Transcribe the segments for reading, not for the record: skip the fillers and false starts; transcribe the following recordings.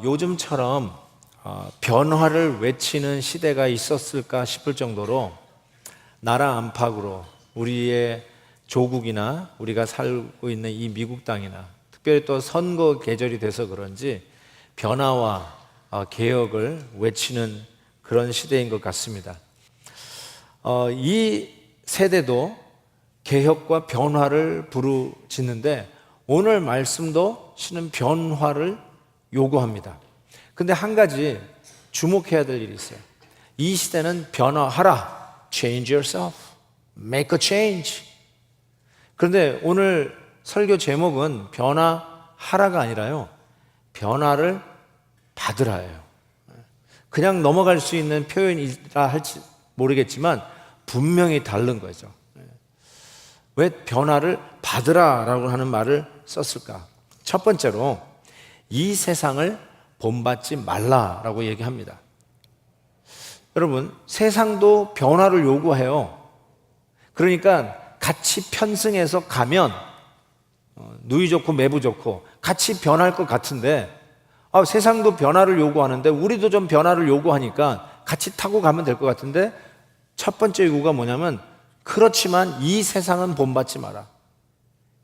요즘처럼 변화를 외치는 시대가 있었을까 싶을 정도로 나라 안팎으로 우리의 조국이나 우리가 살고 있는 이 미국 땅이나 특별히 또 선거 계절이 돼서 그런지 변화와 개혁을 외치는 그런 시대인 것 같습니다. 이 세대도 개혁과 변화를 부르짖는데 오늘 말씀도 실은 변화를 요구합니다. 근데 한 가지 주목해야 될 일이 있어요. 이 시대는 변화하라. Change yourself. Make a change. 그런데 오늘 설교 제목은 변화하라가 아니라요. 변화를 받으라예요. 그냥 넘어갈 수 있는 표현이라 할지 모르겠지만 분명히 다른 거죠. 왜 변화를 받으라라고 하는 말을 썼을까? 첫 번째로 이 세상을 본받지 말라라고 얘기합니다. 여러분, 세상도 변화를 요구해요. 그러니까 같이 편승해서 가면 누이 좋고 매부 좋고 같이 변할 것 같은데 세상도 변화를 요구하는데 우리도 좀 변화를 요구하니까 같이 타고 가면 될 것 같은데 첫 번째 요구가 뭐냐면 그렇지만 이 세상은 본받지 마라.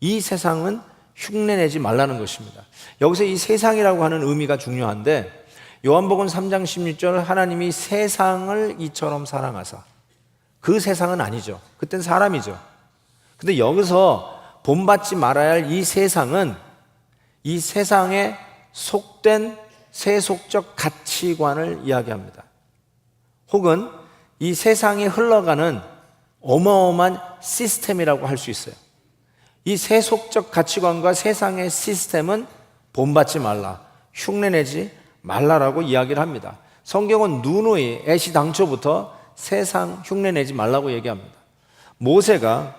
이 세상은 흉내내지 말라는 것입니다. 여기서 이 세상이라고 하는 의미가 중요한데 요한복음 3장 16절 하나님이 세상을 이처럼 사랑하사 그 세상은 아니죠. 그땐 사람이죠. 근데 여기서 본받지 말아야 할 이 세상은 이 세상에 속된 세속적 가치관을 이야기합니다. 혹은 이 세상이 흘러가는 어마어마한 시스템이라고 할 수 있어요. 이 세속적 가치관과 세상의 시스템은 본받지 말라, 흉내내지 말라라고 이야기를 합니다. 성경은 누누이 애시당초부터 세상 흉내내지 말라고 얘기합니다. 모세가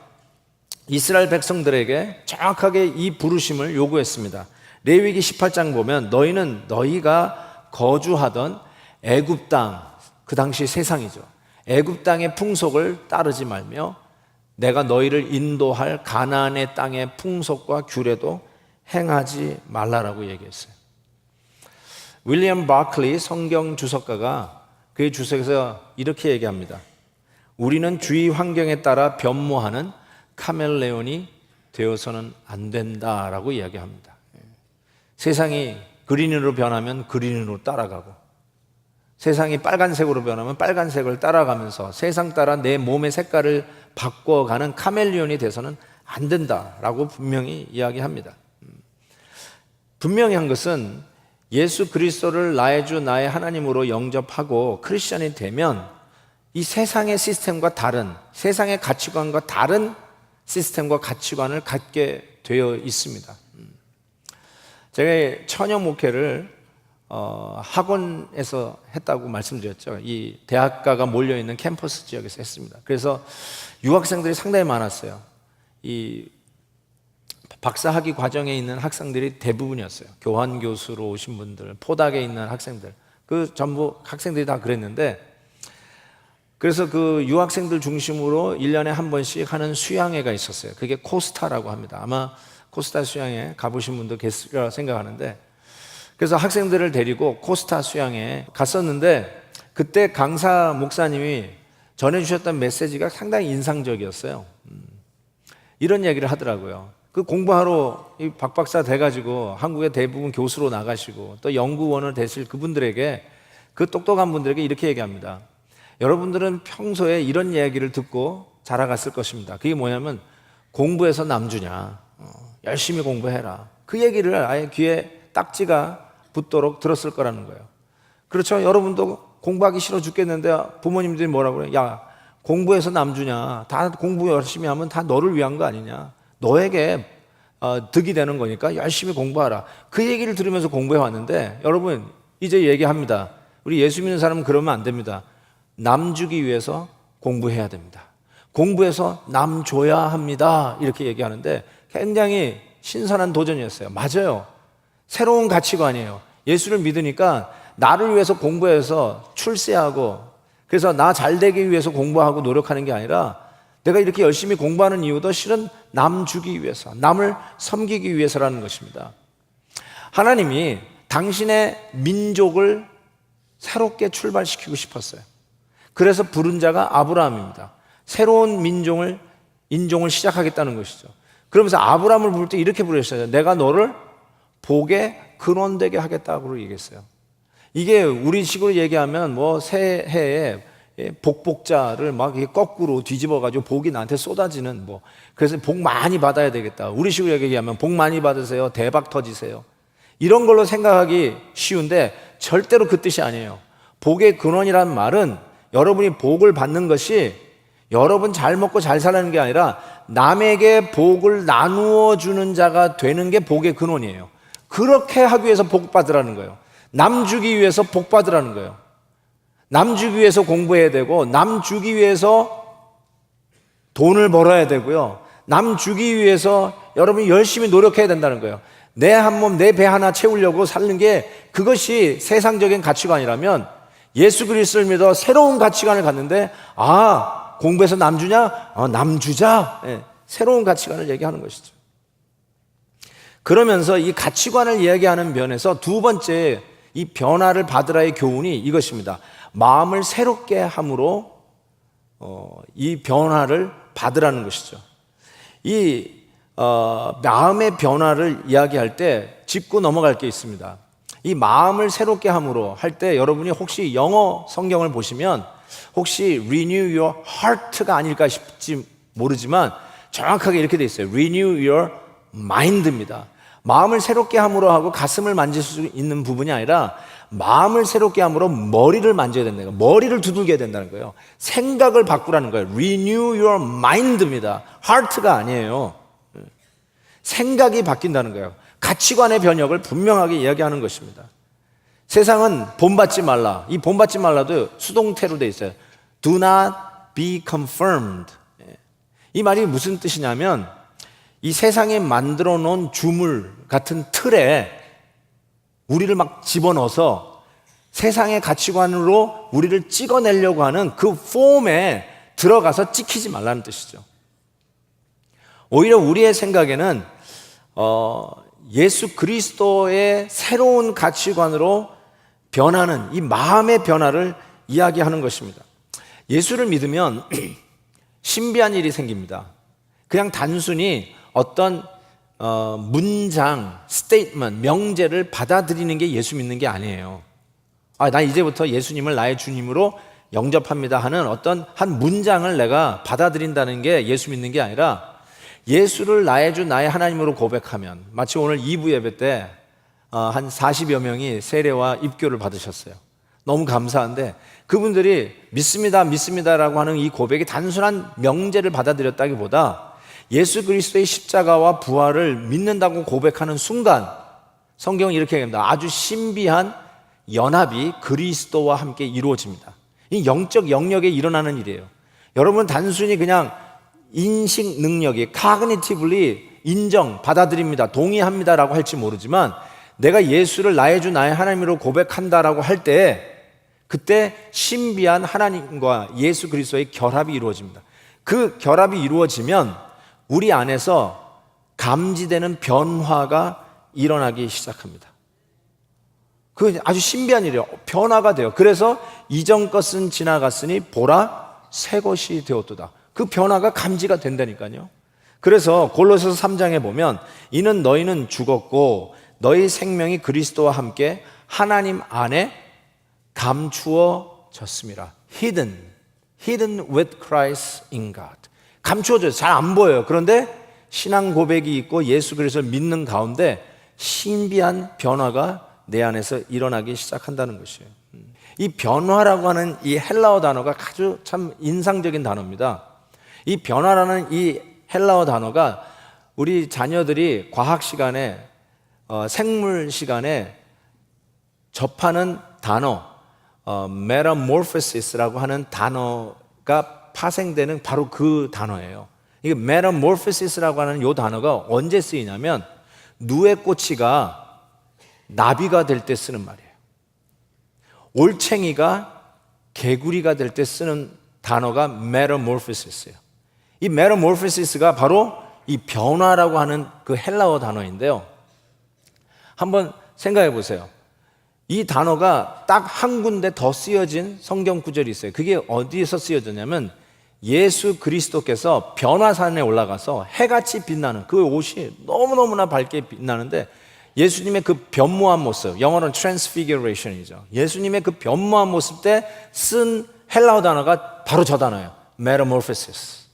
이스라엘 백성들에게 정확하게 이 부르심을 요구했습니다. 레위기 18장 보면 너희는 너희가 거주하던 애굽 땅, 그 당시 세상이죠. 애굽 땅의 풍속을 따르지 말며 내가 너희를 인도할 가나안의 땅의 풍속과 규례도 행하지 말라라고 얘기했어요. 윌리엄 바클리 성경 주석가가 그의 주석에서 이렇게 얘기합니다. 우리는 주위 환경에 따라 변모하는 카멜레온이 되어서는 안 된다라고 이야기합니다. 세상이 그린으로 변하면 그린으로 따라가고 세상이 빨간색으로 변하면 빨간색을 따라가면서 세상 따라 내 몸의 색깔을 바꿔가는 카멜레온이 돼서는 안 된다라고 분명히 이야기합니다. 분명히 한 것은 예수 그리스도를 나의 주 나의 하나님으로 영접하고 크리스천이 되면 이 세상의 시스템과 다른 세상의 가치관과 다른 시스템과 가치관을 갖게 되어 있습니다. 제가 처녀 목회를 학원에서 했다고 말씀드렸죠. 이 대학가가 몰려있는 캠퍼스 지역에서 했습니다. 그래서 유학생들이 상당히 많았어요. 이 박사학위 과정에 있는 학생들이 대부분이었어요. 교환 교수로 오신 분들, 포닥에 있는 학생들, 그 전부 학생들이 다 그랬는데 그래서 그 유학생들 중심으로 1년에 한 번씩 하는 수양회가 있었어요. 그게 코스타라고 합니다. 아마 코스타 수양회 가보신 분도 계실 거라 생각하는데 그래서 학생들을 데리고 코스타 수양회에 갔었는데 그때 강사 목사님이 전해주셨던 메시지가 상당히 인상적이었어요. 이런 얘기를 하더라고요. 그 공부하러 이 박박사 돼가지고 한국의 대부분 교수로 나가시고 또 연구원을 되실 그분들에게 그 똑똑한 분들에게 이렇게 얘기합니다. 여러분들은 평소에 이런 얘기를 듣고 자라갔을 것입니다. 그게 뭐냐면 공부해서 남주냐, 열심히 공부해라. 그 얘기를 아예 귀에 딱지가 붙도록 들었을 거라는 거예요. 그렇죠? 여러분도 공부하기 싫어 죽겠는데 부모님들이 뭐라고 그래요? 야, 공부해서 남주냐, 다 공부 열심히 하면 다 너를 위한 거 아니냐, 너에게 득이 되는 거니까 열심히 공부하라. 그 얘기를 들으면서 공부해 왔는데 여러분 이제 얘기합니다. 우리 예수 믿는 사람은 그러면 안 됩니다. 남 주기 위해서 공부해야 됩니다. 공부해서 남 줘야 합니다. 이렇게 얘기하는데 굉장히 신선한 도전이었어요. 맞아요. 새로운 가치관이에요. 예수를 믿으니까 나를 위해서 공부해서 출세하고 그래서 나 잘 되기 위해서 공부하고 노력하는 게 아니라 내가 이렇게 열심히 공부하는 이유도 실은 남 주기 위해서, 남을 섬기기 위해서라는 것입니다. 하나님이 당신의 민족을 새롭게 출발시키고 싶었어요. 그래서 부른 자가 아브라함입니다. 새로운 인종을 시작하겠다는 것이죠. 그러면서 아브라함을 부를 때 이렇게 부르셨어요. 내가 너를 복의 근원되게 하겠다고 얘기했어요. 이게 우리 식으로 얘기하면 뭐 새해에 복복자를 막 거꾸로 뒤집어가지고 복이 나한테 쏟아지는 그래서 복 많이 받아야 되겠다. 우리 식으로 얘기하면 복 많이 받으세요. 대박 터지세요. 이런 걸로 생각하기 쉬운데 절대로 그 뜻이 아니에요. 복의 근원이라는 말은 여러분이 복을 받는 것이 여러분 잘 먹고 잘 살라는 게 아니라 남에게 복을 나누어 주는 자가 되는 게 복의 근원이에요. 그렇게 하기 위해서 복 받으라는 거예요. 남 주기 위해서 복 받으라는 거예요. 남 주기 위해서 공부해야 되고, 남 주기 위해서 돈을 벌어야 되고요. 남 주기 위해서 여러분이 열심히 노력해야 된다는 거예요. 내 한 몸, 내 배 하나 채우려고 사는 게 그것이 세상적인 가치관이라면 예수 그리스도를 믿어 새로운 가치관을 갖는데, 공부해서 남 주냐? 남 주자. 새로운 가치관을 얘기하는 것이죠. 그러면서 이 가치관을 이야기하는 면에서 두 번째 이 변화를 받으라의 교훈이 이것입니다. 마음을 새롭게 함으로 이 변화를 받으라는 것이죠. 이 마음의 변화를 이야기할 때 짚고 넘어갈 게 있습니다. 이 마음을 새롭게 함으로 할 때 여러분이 혹시 영어 성경을 보시면 혹시 renew your heart가 아닐까 싶지 모르지만 정확하게 이렇게 돼 있어요. renew your mind입니다. 마음을 새롭게 함으로 하고 가슴을 만질 수 있는 부분이 아니라 마음을 새롭게 함으로 머리를 만져야 된다는 거예요. 머리를 두들겨야 된다는 거예요. 생각을 바꾸라는 거예요. renew your mind입니다. heart가 아니에요. 생각이 바뀐다는 거예요. 가치관의 변혁을 분명하게 이야기하는 것입니다. 세상은 본받지 말라. 이 본받지 말라도 수동태로 되어 있어요. Do not be confirmed. 이 말이 무슨 뜻이냐면 이 세상에 만들어 놓은 주물 같은 틀에 우리를 막 집어넣어서 세상의 가치관으로 우리를 찍어내려고 하는 그 폼에 들어가서 찍히지 말라는 뜻이죠. 오히려 우리의 생각에는 예수 그리스도의 새로운 가치관으로 변하는 이 마음의 변화를 이야기하는 것입니다. 예수를 믿으면 신비한 일이 생깁니다. 그냥 단순히 어떤 문장, 스테이트먼트, 명제를 받아들이는 게 예수 믿는 게 아니에요. 나 이제부터 예수님을 나의 주님으로 영접합니다 하는 어떤 한 문장을 내가 받아들인다는 게 예수 믿는 게 아니라 예수를 나의 주, 나의 하나님으로 고백하면, 마치 오늘 2부 예배 때 한 40여 명이 세례와 입교를 받으셨어요. 너무 감사한데 그분들이 믿습니다, 믿습니다라고 하는 이 고백이 단순한 명제를 받아들였다기보다 예수 그리스도의 십자가와 부활을 믿는다고 고백하는 순간 성경은 이렇게 얘기합니다. 아주 신비한 연합이 그리스도와 함께 이루어집니다. 이 영적 영역에 일어나는 일이에요. 여러분 단순히 그냥 인식 능력이 cognitively 인정, 받아들입니다, 동의합니다라고 할지 모르지만 내가 예수를 나의 주, 나의 하나님으로 고백한다라고 할 때 그때 신비한 하나님과 예수 그리스도의 결합이 이루어집니다. 그 결합이 이루어지면 우리 안에서 감지되는 변화가 일어나기 시작합니다. 그 아주 신비한 일이에요. 변화가 돼요. 그래서 이전 것은 지나갔으니 보라 새 것이 되었도다. 그 변화가 감지가 된다니까요. 그래서 골로새서 3장에 보면 이는 너희는 죽었고 너희 생명이 그리스도와 함께 하나님 안에 감추어졌습니다. hidden with Christ in God. 감추어져요. 잘 안 보여요. 그런데 신앙 고백이 있고 예수 그리스도를 믿는 가운데 신비한 변화가 내 안에서 일어나기 시작한다는 것이에요. 이 변화라고 하는 이 헬라어 단어가 아주 참 인상적인 단어입니다. 이 변화라는 이 헬라어 단어가 우리 자녀들이 과학 시간에 생물 시간에 접하는 단어 metamorphosis라고 하는 단어가 파생되는 바로 그 단어예요. 이게 metamorphosis라고 하는 이 단어가 언제 쓰이냐면 누에꼬치가 나비가 될 때 쓰는 말이에요. 올챙이가 개구리가 될 때 쓰는 단어가 metamorphosis예요. 이 metamorphosis가 바로 이 변화라고 하는 그 헬라어 단어인데요. 한번 생각해 보세요. 이 단어가 딱 한 군데 더 쓰여진 성경 구절이 있어요. 그게 어디에서 쓰여졌냐면 예수 그리스도께서 변화산에 올라가서 해같이 빛나는 그 옷이 너무너무나 밝게 빛나는데 예수님의 그 변모한 모습, 영어로는 transfiguration이죠. 예수님의 그 변모한 모습 때 쓴 헬라어 단어가 바로 저 단어예요. metamorphosis.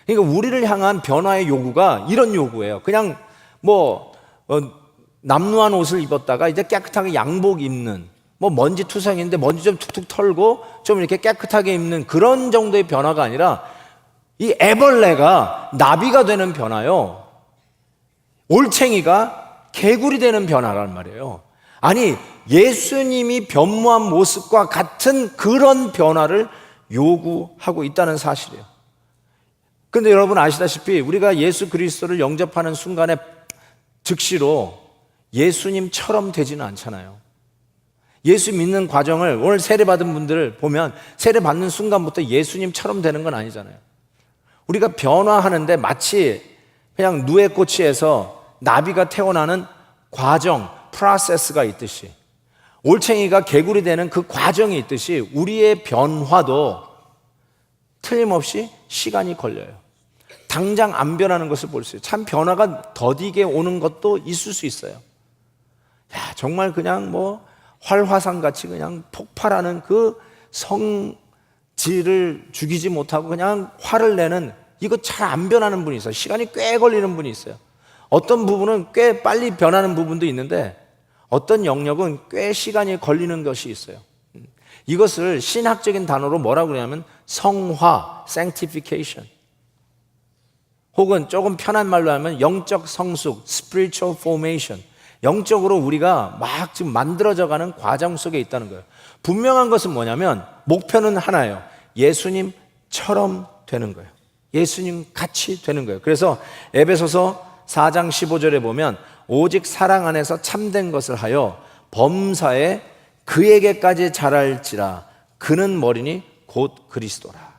그러니까 우리를 향한 변화의 요구가 이런 요구예요. 그냥 남루한 옷을 입었다가 이제 깨끗하게 양복 입는, 먼지 투성인데 먼지 좀 툭툭 털고 좀 이렇게 깨끗하게 입는 그런 정도의 변화가 아니라 이 애벌레가 나비가 되는 변화요. 올챙이가 개구리 되는 변화란 말이에요. 아니, 예수님이 변모한 모습과 같은 그런 변화를 요구하고 있다는 사실이에요. 그런데 여러분 아시다시피 우리가 예수 그리스도를 영접하는 순간에 즉시로 예수님처럼 되지는 않잖아요. 예수 믿는 과정을 오늘 세례받은 분들을 보면 세례받는 순간부터 예수님처럼 되는 건 아니잖아요. 우리가 변화하는데 마치 그냥 누에꼬치에서 나비가 태어나는 과정, 프로세스가 있듯이 올챙이가 개구리 되는 그 과정이 있듯이 우리의 변화도 틀림없이 시간이 걸려요. 당장 안 변하는 것을 볼 수 있어요. 참 변화가 더디게 오는 것도 있을 수 있어요. 야, 정말 그냥 활화산같이 그냥 폭발하는 그 성질을 죽이지 못하고 그냥 화를 내는 이거 잘 안 변하는 분이 있어요. 시간이 꽤 걸리는 분이 있어요. 어떤 부분은 꽤 빨리 변하는 부분도 있는데 어떤 영역은 꽤 시간이 걸리는 것이 있어요. 이것을 신학적인 단어로 뭐라고 그러냐면 성화, sanctification. 혹은 조금 편한 말로 하면 영적 성숙, spiritual formation. 영적으로 우리가 막 지금 만들어져가는 과정 속에 있다는 거예요. 분명한 것은 뭐냐면 목표는 하나예요. 예수님처럼 되는 거예요. 예수님 같이 되는 거예요. 그래서 에베소서 4장 15절에 보면 오직 사랑 안에서 참된 것을 하여 범사에 그에게까지 자랄지라 그는 머리니 곧 그리스도라.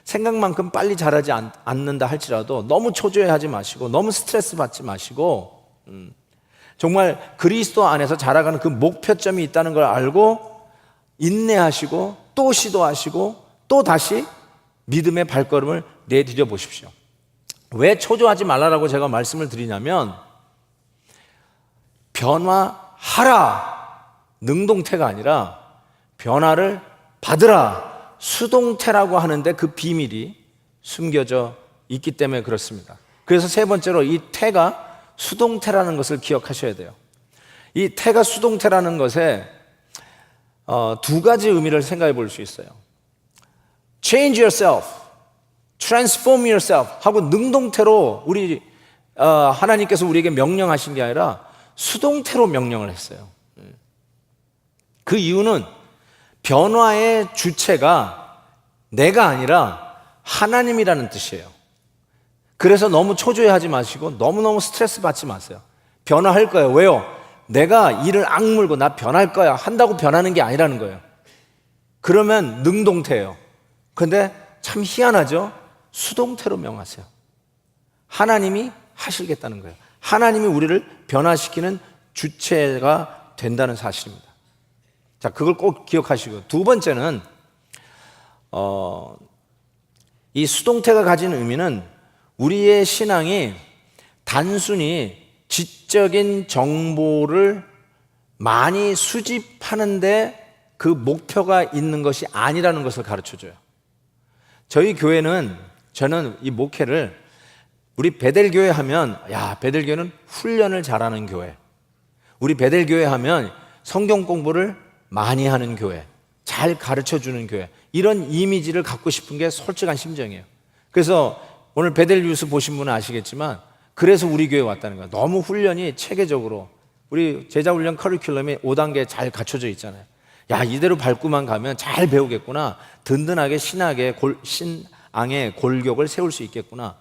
생각만큼 빨리 자라지 않는다 할지라도 너무 초조해하지 마시고 너무 스트레스 받지 마시고 정말 그리스도 안에서 자라가는 그 목표점이 있다는 걸 알고 인내하시고 또 시도하시고 또 다시 믿음의 발걸음을 내디뎌 보십시오. 왜 초조하지 말라라고 제가 말씀을 드리냐면 변화하라 능동태가 아니라 변화를 받으라 수동태라고 하는데 그 비밀이 숨겨져 있기 때문에 그렇습니다. 그래서 세 번째로 이 태가 수동태라는 것을 기억하셔야 돼요. 이 태가 수동태라는 것에 두 가지 의미를 생각해 볼 수 있어요. Change yourself, transform yourself 하고 능동태로 우리 하나님께서 우리에게 명령하신 게 아니라 수동태로 명령을 했어요. 그 이유는 변화의 주체가 내가 아니라 하나님이라는 뜻이에요. 그래서 너무 초조해하지 마시고 너무너무 스트레스 받지 마세요. 변화할 거예요. 왜요? 내가 이를 악물고 나 변할 거야 한다고 변하는 게 아니라는 거예요. 그러면 능동태예요. 근데 참 희한하죠? 수동태로 명하세요. 하나님이 하시겠다는 거예요. 하나님이 우리를 변화시키는 주체가 된다는 사실입니다. 자, 그걸 꼭 기억하시고요. 두 번째는 이 수동태가 가진 의미는 우리의 신앙이 단순히 지적인 정보를 많이 수집하는데 그 목표가 있는 것이 아니라는 것을 가르쳐줘요. 저희 교회는 저는 이 목회를 우리 베델교회 하면 베델교회는 훈련을 잘하는 교회, 우리 베델교회 하면 성경 공부를 많이 하는 교회, 잘 가르쳐주는 교회, 이런 이미지를 갖고 싶은 게 솔직한 심정이에요. 그래서 오늘 베델 뉴스 보신 분은 아시겠지만 그래서 우리 교회 왔다는 거예요. 너무 훈련이 체계적으로 우리 제자훈련 커리큘럼이 5단계 잘 갖춰져 있잖아요. 이대로 밟고만 가면 잘 배우겠구나, 든든하게 신앙의 골격을 세울 수 있겠구나,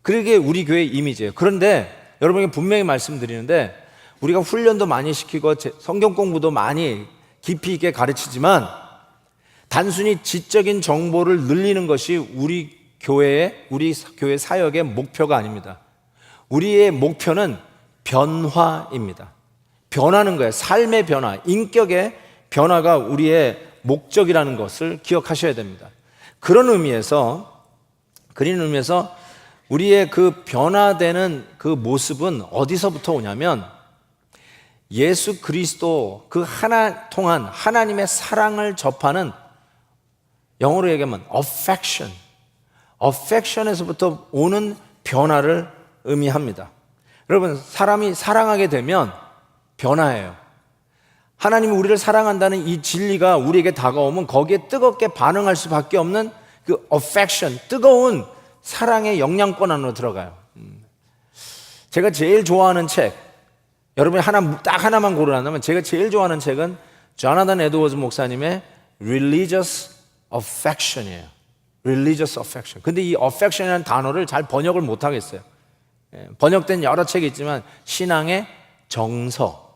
그게 우리 교회의 이미지예요. 그런데 여러분에게 분명히 말씀드리는데 우리가 훈련도 많이 시키고 성경 공부도 많이 깊이 있게 가르치지만 단순히 지적인 정보를 늘리는 것이 우리 우리 교회 사역의 목표가 아닙니다. 우리의 목표는 변화입니다. 변하는 거예요. 삶의 변화, 인격의 변화가 우리의 목적이라는 것을 기억하셔야 됩니다. 그런 의미에서 우리의 그 변화되는 그 모습은 어디서부터 오냐면 예수 그리스도 그 하나 통한 하나님의 사랑을 접하는, 영어로 얘기하면 affection에서부터 오는 변화를 의미합니다. 여러분, 사람이 사랑하게 되면 변화해요. 하나님이 우리를 사랑한다는 이 진리가 우리에게 다가오면 거기에 뜨겁게 반응할 수밖에 없는 그 affection, 뜨거운 사랑의 영향권 안으로 들어가요. 제가 제일 좋아하는 책, 여러분이 딱 하나만 고르라면 제가 제일 좋아하는 책은 조나단 에드워즈 목사님의 Religious Affection이에요. Religious Affection. 근데 이 affection이라는 단어를 잘 번역을 못 하겠어요. 번역된 여러 책이 있지만 신앙의 정서,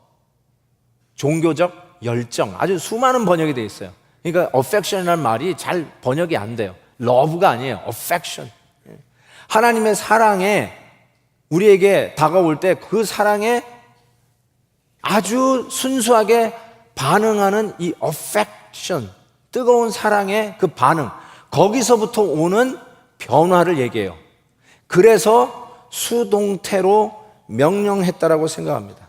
종교적 열정, 아주 수많은 번역이 되어 있어요. 그러니까 affection이라는 말이 잘 번역이 안 돼요. love가 아니에요. affection. 하나님의 사랑에 우리에게 다가올 때 그 사랑에 아주 순수하게 반응하는 이 affection, 뜨거운 사랑의 그 반응, 거기서부터 오는 변화를 얘기해요. 그래서 수동태로 명령했다라고 생각합니다.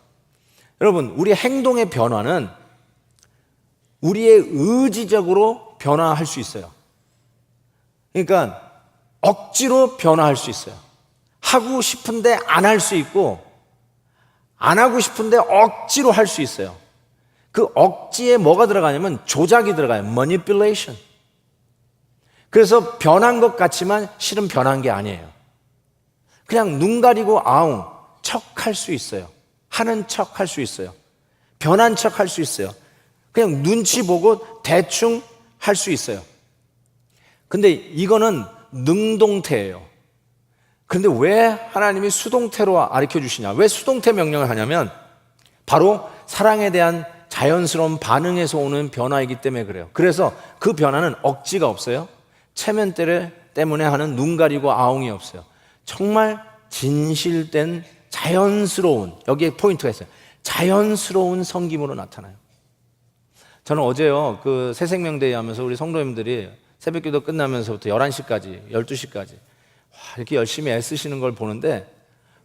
여러분, 우리 행동의 변화는 우리의 의지적으로 변화할 수 있어요. 그러니까 억지로 변화할 수 있어요. 하고 싶은데 안 할 수 있고, 안 하고 싶은데 억지로 할 수 있어요. 그 억지에 뭐가 들어가냐면 조작이 들어가요. manipulation. 그래서 변한 것 같지만 실은 변한 게 아니에요. 그냥 눈 가리고 아웅 척 할 수 있어요. 하는 척 할 수 있어요. 변한 척 할 수 있어요. 그냥 눈치 보고 대충 할 수 있어요. 근데 이거는 능동태예요. 근데 왜 하나님이 수동태로 가르쳐 주시냐? 왜 수동태 명령을 하냐면 바로 사랑에 대한 자연스러운 반응에서 오는 변화이기 때문에 그래요. 그래서 그 변화는 억지가 없어요. 체면 때문에 하는 눈 가리고 아웅이 없어요. 정말 진실된 자연스러운, 여기에 포인트가 있어요. 자연스러운 섬김으로 나타나요. 저는 어제요, 그 새생명대회 하면서 우리 성도님들이 새벽기도 끝나면서부터 11시까지, 12시까지 이렇게 열심히 애쓰시는 걸 보는데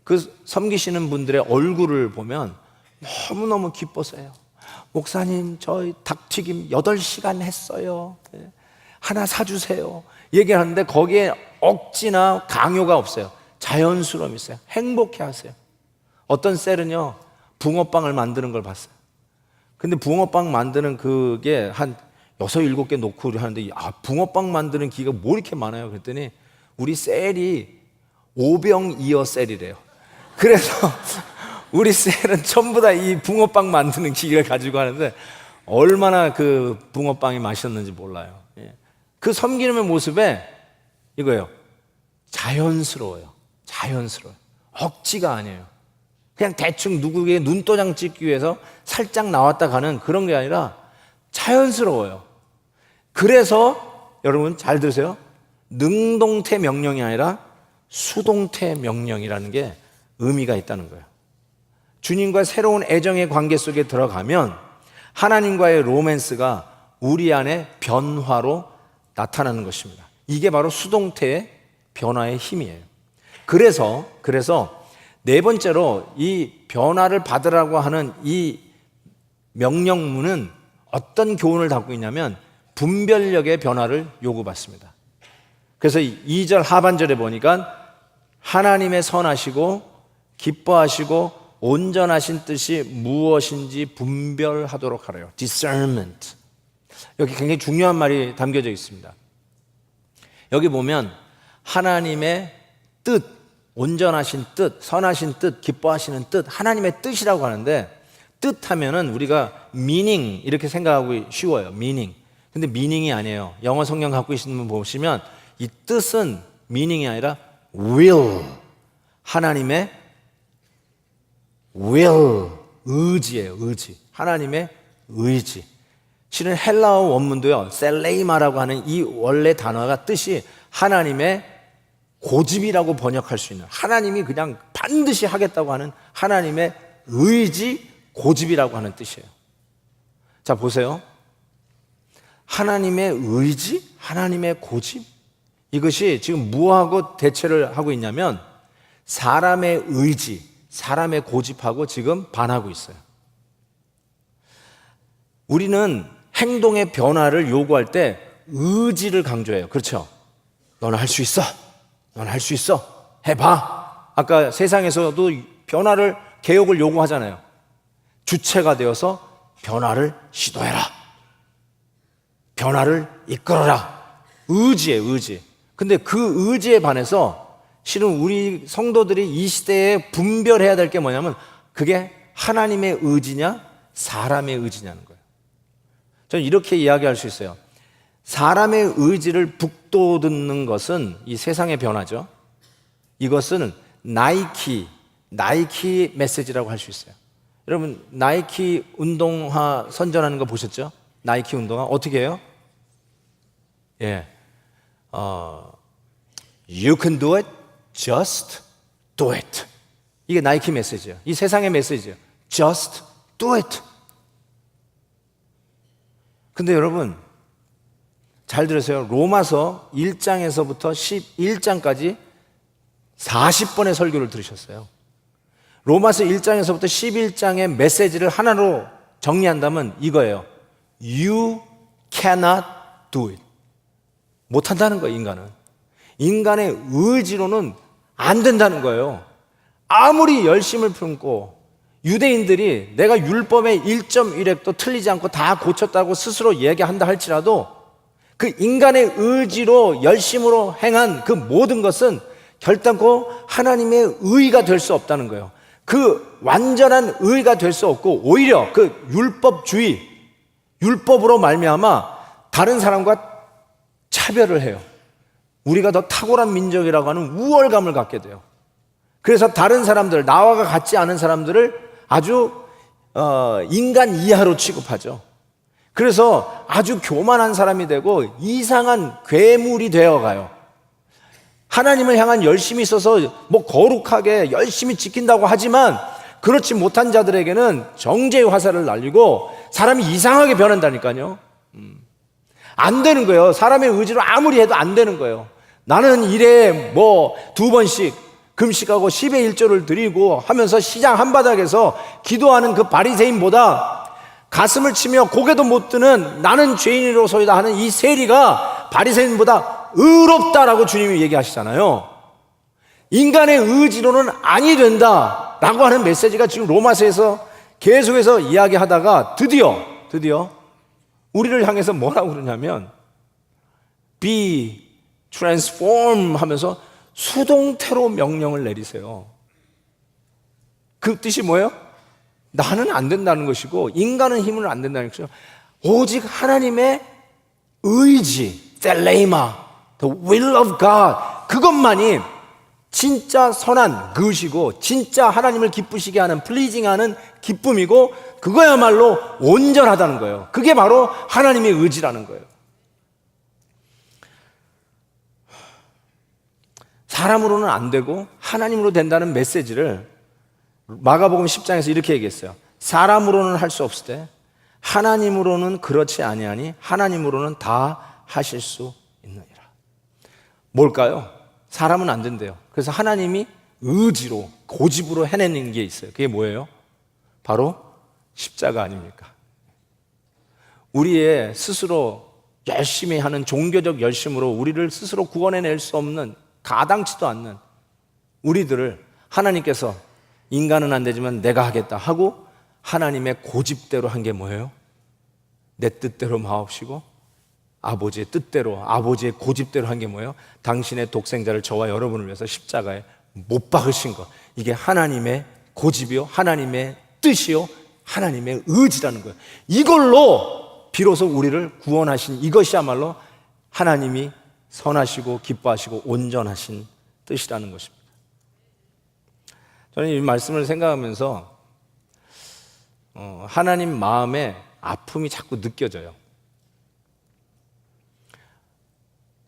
그 섬기시는 분들의 얼굴을 보면 너무너무 기뻐서요. 목사님, 저희 닭튀김 8시간 했어요. 하나 사주세요. 얘기하는데 거기에 억지나 강요가 없어요. 자연스러움이 있어요. 행복해 하세요. 어떤 셀은요, 붕어빵을 만드는 걸 봤어요. 근데 붕어빵 만드는 그게 한 6, 7개 놓고 하는데, 붕어빵 만드는 기계가 뭐 이렇게 많아요? 그랬더니 우리 셀이 5병이어 셀이래요. 그래서 우리 셀은 전부 다 이 붕어빵 만드는 기계를 가지고 하는데 얼마나 그 붕어빵이 맛있었는지 몰라요. 그 섬기는 모습에 이거예요. 자연스러워요. 자연스러워요. 억지가 아니에요. 그냥 대충 누구에게 눈도장 찍기 위해서 살짝 나왔다 가는 그런 게 아니라 자연스러워요. 그래서 여러분 잘 들으세요. 능동태 명령이 아니라 수동태 명령이라는 게 의미가 있다는 거예요. 주님과 새로운 애정의 관계 속에 들어가면 하나님과의 로맨스가 우리 안에 변화로 나타나는 것입니다. 이게 바로 수동태의 변화의 힘이에요. 그래서 네 번째로 이 변화를 받으라고 하는 이 명령문은 어떤 교훈을 담고 있냐면 분별력의 변화를 요구받습니다. 그래서 2절 하반절에 보니까 하나님의 선하시고 기뻐하시고 온전하신 뜻이 무엇인지 분별하도록 하래요. discernment. 여기 굉장히 중요한 말이 담겨져 있습니다. 여기 보면 하나님의 뜻, 온전하신 뜻, 선하신 뜻, 기뻐하시는 뜻, 하나님의 뜻이라고 하는데, 뜻하면은 우리가 meaning 이렇게 생각하기 쉬워요. meaning. 근데 meaning이 아니에요. 영어 성경 갖고 계시는 분 보시면 이 뜻은 meaning이 아니라 will. 하나님의 will, 의지예요. 의지. 하나님의 의지. 실은 헬라어 원문도요, 셀레이마라고 하는 이 원래 단어가 뜻이 하나님의 고집이라고 번역할 수 있는, 하나님이 그냥 반드시 하겠다고 하는 하나님의 의지, 고집이라고 하는 뜻이에요. 자, 보세요. 하나님의 의지, 하나님의 고집, 이것이 지금 뭐하고 대체를 하고 있냐면 사람의 의지, 사람의 고집하고 지금 반하고 있어요. 우리는 행동의 변화를 요구할 때 의지를 강조해요. 그렇죠? 너는 할 수 있어. 너는 할 수 있어. 해봐. 아까 세상에서도 변화를, 개혁을 요구하잖아요. 주체가 되어서 변화를 시도해라. 변화를 이끌어라. 의지예요, 의지. 근데 그 의지에 반해서 실은 우리 성도들이 이 시대에 분별해야 될 게 뭐냐면 그게 하나님의 의지냐 사람의 의지냐는 거예요. 저는 이렇게 이야기할 수 있어요. 사람의 의지를 북돋는 것은 이 세상의 변화죠. 이것은 나이키 메시지라고 할 수 있어요. 여러분, 나이키 운동화 선전하는 거 보셨죠? 나이키 운동화 어떻게 해요? 예, You can do it, just do it. 이게 나이키 메시지예요. 이 세상의 메시지예요. Just do it. 근데 여러분, 잘 들으세요. 로마서 1장에서부터 11장까지 40번의 설교를 들으셨어요. 로마서 1장에서부터 11장의 메시지를 하나로 정리한다면 이거예요. You cannot do it. 못한다는 거예요, 인간은. 인간의 의지로는 안 된다는 거예요. 아무리 열심을 품고 유대인들이 내가 율법의 1.1획도 틀리지 않고 다 고쳤다고 스스로 얘기한다 할지라도 그 인간의 의지로 열심으로 행한 그 모든 것은 결단코 하나님의 의가 될 수 없다는 거예요. 그 완전한 의가 될 수 없고 오히려 그 율법주의, 율법으로 말미암아 다른 사람과 차별을 해요. 우리가 더 탁월한 민족이라고 하는 우월감을 갖게 돼요. 그래서 다른 사람들, 나와 같지 않은 사람들을 아주 인간 이하로 취급하죠. 그래서 아주 교만한 사람이 되고 이상한 괴물이 되어가요. 하나님을 향한 열심이 있어서 뭐 거룩하게 열심히 지킨다고 하지만 그렇지 못한 자들에게는 정죄의 화살을 날리고 사람이 이상하게 변한다니까요. 안 되는 거예요. 사람의 의지로 아무리 해도 안 되는 거예요. 나는 일에 뭐 2번씩 금식하고 10의 1조를 드리고 하면서 시장 한바닥에서 기도하는 그 바리새인보다 가슴을 치며 고개도 못 드는 나는 죄인으로소이다 하는 이 세리가 바리새인보다 의롭다라고 주님이 얘기하시잖아요. 인간의 의지로는 아니 된다라고 하는 메시지가 지금 로마서에서 계속해서 이야기하다가 드디어 우리를 향해서 뭐라고 그러냐면 Be transform 하면서 수동태로 명령을 내리세요. 그 뜻이 뭐예요? 나는 안 된다는 것이고 인간은 힘은 안 된다는 것이죠. 오직 하나님의 의지, 텔레이마, the will of God, 그것만이 진짜 선한 것이고 진짜 하나님을 기쁘시게 하는 플리징하는 기쁨이고 그거야말로 온전하다는 거예요. 그게 바로 하나님의 의지라는 거예요. 사람으로는 안 되고 하나님으로 된다는 메시지를 마가복음 10장에서 이렇게 얘기했어요. 사람으로는 할 수 없을 때 하나님으로는 그렇지 아니하니 하나님으로는 다 하실 수 있느니라. 뭘까요? 사람은 안 된대요. 그래서 하나님이 의지로 고집으로 해내는 게 있어요. 그게 뭐예요? 바로 십자가 아닙니까? 우리의 스스로 열심히 하는 종교적 열심으로 우리를 스스로 구원해낼 수 없는 가당치도 않는 우리들을 하나님께서 인간은 안 되지만 내가 하겠다 하고 하나님의 고집대로 한 게 뭐예요? 내 뜻대로 마옵시고 아버지의 뜻대로, 아버지의 고집대로 한 게 뭐예요? 당신의 독생자를 저와 여러분을 위해서 십자가에 못 박으신 것. 이게 하나님의 고집이요, 하나님의 뜻이요, 하나님의 의지라는 거예요. 이걸로 비로소 우리를 구원하신 이것이야말로 하나님이 선하시고 기뻐하시고 온전하신 뜻이라는 것입니다. 저는 이 말씀을 생각하면서 하나님 마음에 아픔이 자꾸 느껴져요.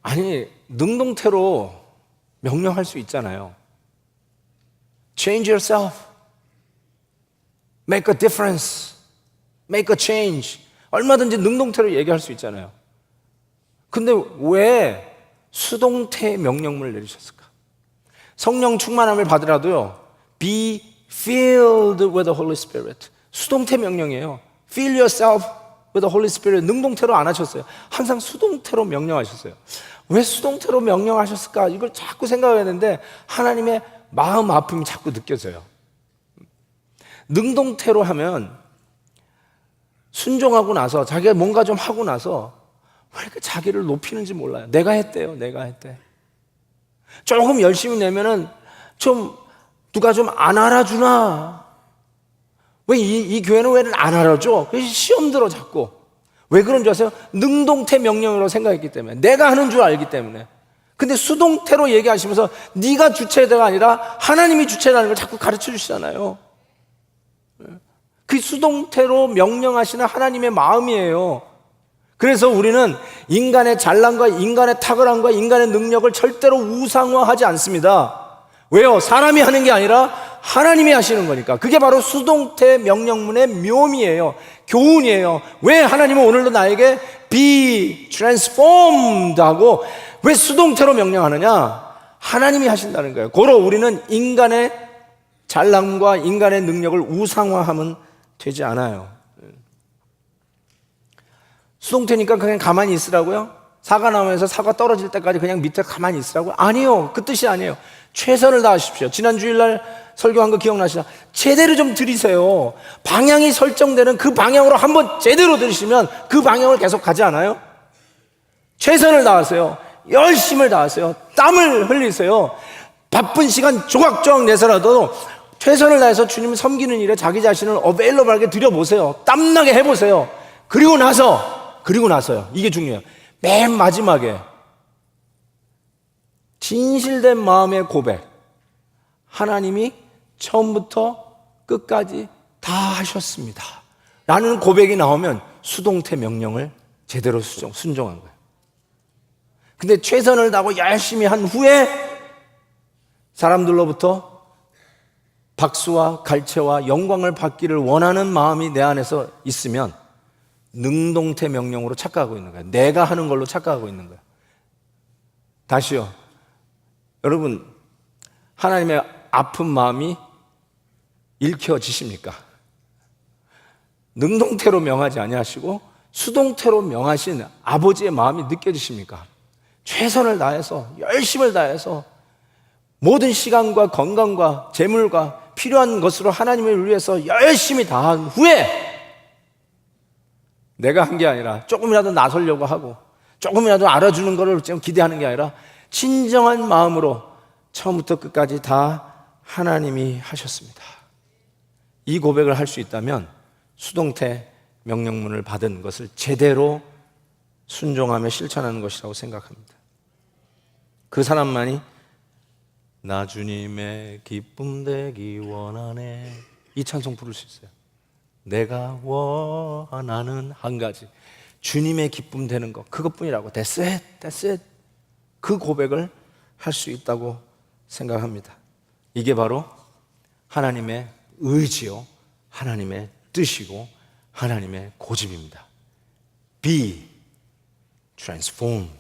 아니, 능동태로 명령할 수 있잖아요. Change yourself. Make a difference. Make a change. 얼마든지 능동태로 얘기할 수 있잖아요. 근데 왜 수동태 명령문을 내리셨을까? 성령 충만함을 받으라도요, be filled with the Holy Spirit. 수동태 명령이에요. Fill yourself with the Holy Spirit. 능동태로 안 하셨어요. 항상 수동태로 명령하셨어요. 왜 수동태로 명령하셨을까? 이걸 자꾸 생각했는데 하나님의 마음 아픔이 자꾸 느껴져요. 능동태로 하면 순종하고 나서 자기가 뭔가 좀 하고 나서 왜 이렇게 자기를 높이는지 몰라요. 내가 했대요. 내가 했대. 조금 열심히 내면은 좀 누가 좀 안 알아주나? 왜 이 교회는 왜 안 알아줘? 시험 들어 자꾸. 왜 그런 줄 아세요? 능동태 명령으로 생각했기 때문에. 내가 하는 줄 알기 때문에. 근데 수동태로 얘기하시면서 네가 주체가 아니라 하나님이 주체라는 걸 자꾸 가르쳐 주시잖아요. 그 수동태로 명령하시는 하나님의 마음이에요. 그래서 우리는 인간의 잘남과 인간의 탁월함과 인간의 능력을 절대로 우상화하지 않습니다. 왜요? 사람이 하는 게 아니라 하나님이 하시는 거니까. 그게 바로 수동태 명령문의 묘미예요. 교훈이에요. 왜 하나님은 오늘도 나에게 be transformed 하고 왜 수동태로 명령하느냐? 하나님이 하신다는 거예요. 고로 우리는 인간의 잘남과 인간의 능력을 우상화하면 되지 않아요. 수동태니까 그냥 가만히 있으라고요? 사과 나무에서 사과 떨어질 때까지 그냥 밑에 가만히 있으라고요? 아니요. 그 뜻이 아니에요. 최선을 다하십시오. 지난 주일날 설교한 거 기억나시나? 제대로 좀 들이세요. 방향이 설정되는 그 방향으로 한번 제대로 들으시면 그 방향을 계속 가지 않아요? 최선을 다하세요. 열심을 다하세요. 땀을 흘리세요. 바쁜 시간 조각조각 내서라도 최선을 다해서 주님을 섬기는 일에 자기 자신을 어베일러블하게 드려보세요. 땀나게 해보세요. 그리고 나서요. 이게 중요해요. 맨 마지막에 진실된 마음의 고백. 하나님이 처음부터 끝까지 다 하셨습니다. 라는 고백이 나오면 수동태 명령을 제대로 순종한 거예요. 근데 최선을 다하고 열심히 한 후에 사람들로부터 박수와 갈채와 영광을 받기를 원하는 마음이 내 안에서 있으면 능동태 명령으로 착각하고 있는 거예요. 내가 하는 걸로 착각하고 있는 거예요. 다시요. 여러분, 하나님의 아픈 마음이 읽혀지십니까? 능동태로 명하지 아니하시고 수동태로 명하신 아버지의 마음이 느껴지십니까? 최선을 다해서 열심을 다해서 모든 시간과 건강과 재물과 필요한 것으로 하나님을 위해서 열심히 다한 후에 내가 한 게 아니라 조금이라도 나서려고 하고 조금이라도 알아주는 것을 좀 기대하는 게 아니라 진정한 마음으로 처음부터 끝까지 다 하나님이 하셨습니다. 이 고백을 할 수 있다면 수동태 명령문을 받은 것을 제대로 순종하며 실천하는 것이라고 생각합니다. 그 사람만이 나 주님의 기쁨 되기 원하네 이 찬송 부를 수 있어요. 내가 원하는 한 가지 주님의 기쁨 되는 것 그것뿐이라고 That's it. 그 고백을 할 수 있다고 생각합니다. 이게 바로 하나님의 의지요 하나님의 뜻이고 하나님의 고집입니다. Be transformed.